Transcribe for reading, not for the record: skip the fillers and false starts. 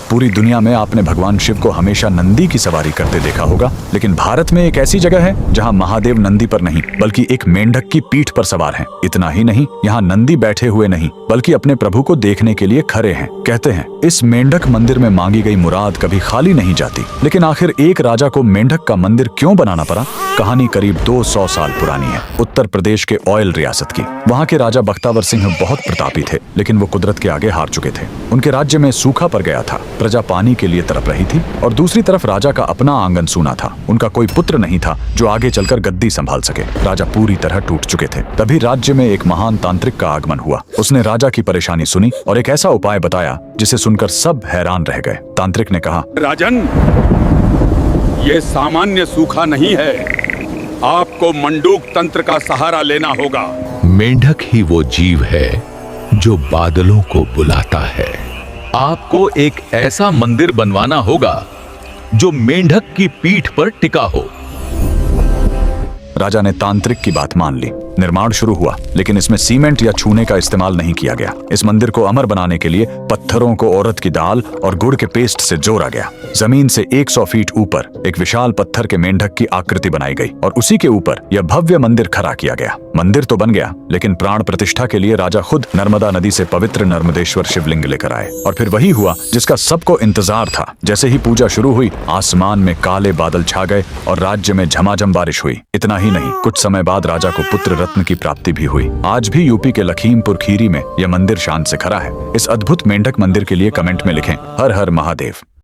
पूरी दुनिया में आपने भगवान शिव को हमेशा नंदी की सवारी करते देखा होगा, लेकिन भारत में एक ऐसी जगह है जहां महादेव नंदी पर नहीं बल्कि एक मेंढक की पीठ पर सवार हैं। इतना ही नहीं, यहाँ नंदी बैठे हुए नहीं बल्कि अपने प्रभु को देखने के लिए खड़े हैं। कहते हैं इस मेंढक मंदिर में मांगी गई मुराद कभी खाली नहीं जाती। लेकिन आखिर एक राजा को मेंढक का मंदिर क्यों बनाना पड़ा? कहानी करीब 200 साल पुरानी है, उत्तर प्रदेश के ऑयल रियासत की। वहाँ के राजा बख्तावर सिंह बहुत प्रतापी थे, लेकिन वो कुदरत के आगे हार चुके थे। उनके राज्य में सूखा पड़ गया था, प्रजा पानी के लिए तड़प रही थी और दूसरी तरफ राजा का अपना आंगन सूना था। उनका कोई पुत्र नहीं था जो आगे चलकर गद्दी संभाल सके। राजा पूरी तरह टूट चुके थे। तभी राज्य में एक महान तांत्रिक का आगमन हुआ। उसने राजा की परेशानी सुनी और एक ऐसा उपाय बताया जिसे सुनकर सब हैरान रह गए। तांत्रिक ने कहा, राजन, ये सामान्य सूखा नहीं है, आपको मंडूक तंत्र का सहारा लेना होगा। मेंढक ही वो जीव है जो बादलों को बुलाता है। आपको एक ऐसा मंदिर बनवाना होगा जो मेंढक की पीठ पर टिका हो। राजा ने तांत्रिक की बात मान ली। निर्माण शुरू हुआ, लेकिन इसमें सीमेंट या चूने का इस्तेमाल नहीं किया गया। इस मंदिर को अमर बनाने के लिए पत्थरों को औरत की दाल और गुड़ के पेस्ट से जोड़ा गया। जमीन से 100 फीट ऊपर एक विशाल पत्थर के मेंढक की आकृति बनाई गई और उसी के ऊपर यह भव्य मंदिर खड़ा किया गया। मंदिर तो बन गया, लेकिन प्राण प्रतिष्ठा के लिए राजा खुद नर्मदा नदी से पवित्र नर्मदेश्वर शिवलिंग लेकर आए। और फिर वही हुआ जिसका सबको इंतजार था। जैसे ही पूजा शुरू हुई, आसमान में काले बादल छा गए और राज्य में झमाझम बारिश हुई। इतना ही नहीं, कुछ समय बाद राजा को पुत्र रत्न की प्राप्ति भी हुई। आज भी यूपी के लखीमपुर खीरी में यह मंदिर शान से खड़ा है। इस अद्भुत मेंढक मंदिर के लिए कमेंट में लिखें, हर हर महादेव।